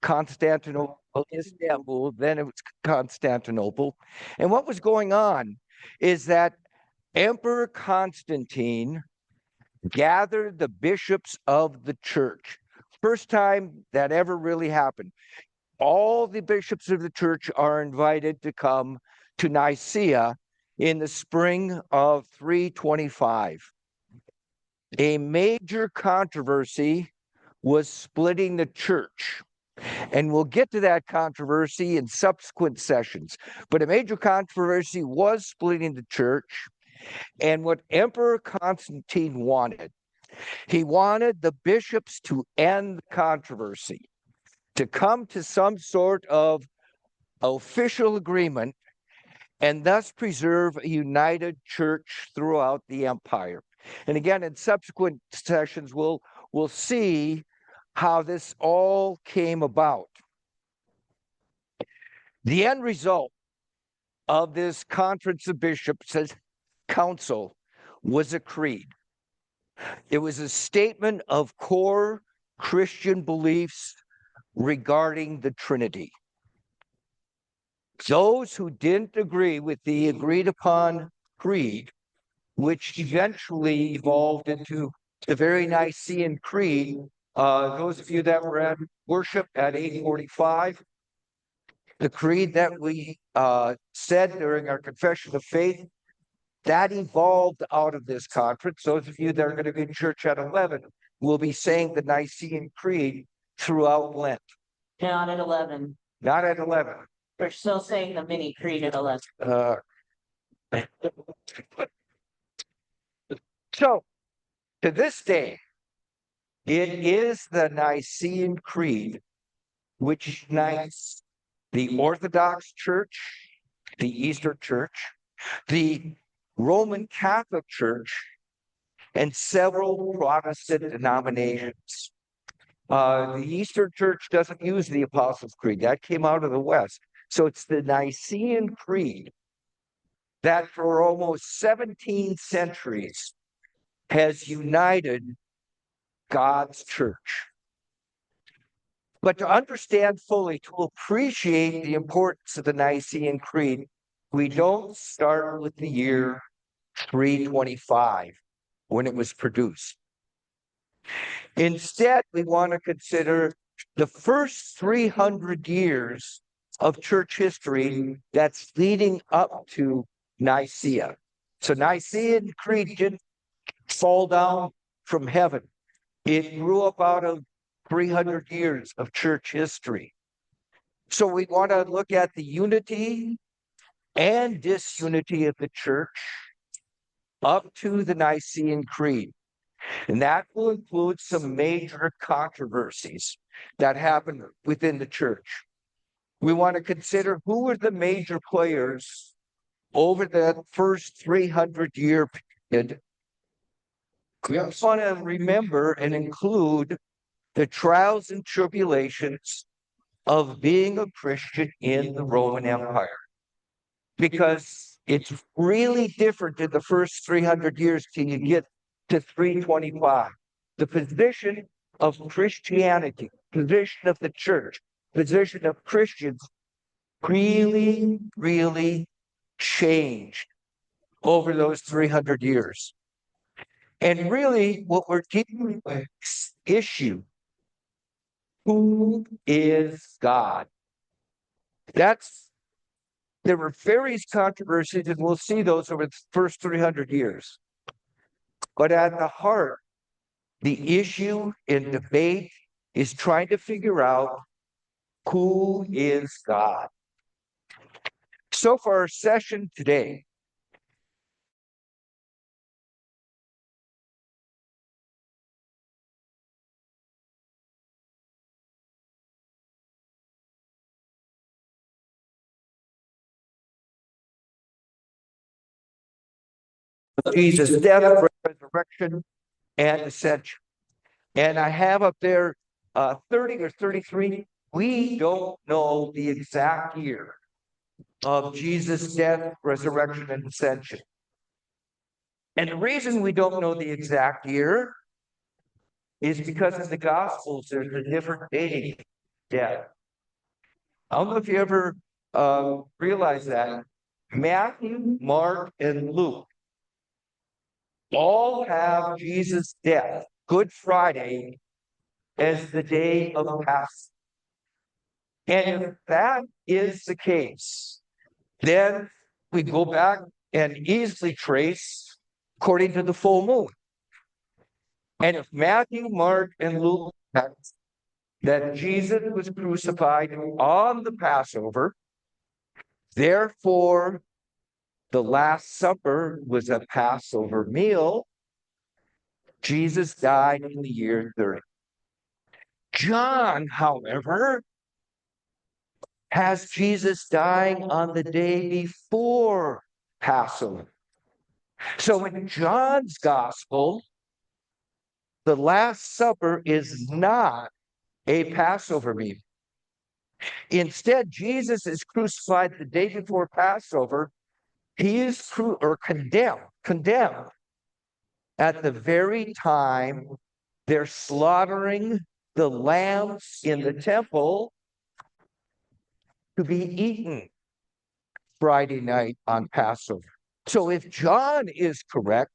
Constantinople, Istanbul, then it was Constantinople. And what was going on is that Emperor Constantine gathered the bishops of the church. First time that ever really happened. All the bishops of the church are invited to come to Nicaea in the spring of 325. A major controversy was splitting the church. And we'll get to that controversy in subsequent sessions. But a major controversy was splitting the church. And what Emperor Constantine wanted, he wanted the bishops to end the controversy, to come to some sort of official agreement, and thus preserve a united church throughout the empire. And again, in subsequent sessions, we'll see how this all came about. The end result of this conference of bishops, council, was a creed. It was a statement of core Christian beliefs regarding the Trinity. Those who didn't agree with the agreed upon creed, which eventually evolved into the very Nicene Creed, those of you that were at worship at 845, the creed that we said during our confession of faith, that evolved out of this conference. Those of you that are going to be in church at 11 will be saying the Nicene Creed throughout Lent. Not at 11. Not at 11. We're still saying the mini creed at 11. So, to this day, it is the Nicene Creed which unites the Orthodox Church, the Eastern Church, the Roman Catholic Church, and several Protestant denominations. The Eastern Church doesn't use the Apostles' Creed. That came out of the West. So it's the Nicene Creed that for almost 17 centuries has united God's church. But to understand fully, to appreciate the importance of the Nicene Creed, we don't start with the year 325 when it was produced. Instead, we want to consider the first 300 years of church history that's leading up to Nicaea. So Nicene Creed didn't fall down from heaven. It grew up out of 300 years of church history. So we want to look at the unity and disunity of the church up to the Nicene Creed. And that will include some major controversies that happened within the church. We want to consider who were the major players over that first 300-year period. We also want to remember and include the trials and tribulations of being a Christian in the Roman Empire. Because it's really different in the first 300 years till you get to 325. The position of Christianity, position of the church, position of Christians really, really changed over those 300 years. And really, what we're dealing with is issue. Who is God? There were various controversies, and we'll see those over the first 300 years. But at the heart, the issue in debate is trying to figure out who is God. So for our session today, Jesus' death, resurrection, and ascension. And I have up there 30 or 33. We don't know the exact year of Jesus' death, resurrection, and ascension. And the reason we don't know the exact year is because in the Gospels there's a different dating. death. I don't know if you ever realize that Matthew, Mark, and Luke all have Jesus' death, Good Friday, as the day of Passover. And if that is the case, then we go back and easily trace according to the full moon. And if Matthew, Mark, and Luke text that Jesus was crucified on the Passover, therefore the Last Supper was a Passover meal. Jesus died in the year 30. John, however, has Jesus dying on the day before Passover. So in John's gospel, the Last Supper is not a Passover meal. Instead, Jesus is crucified the day before Passover. He is condemned at the very time they're slaughtering the lambs in the temple to be eaten Friday night on Passover. So if John is correct,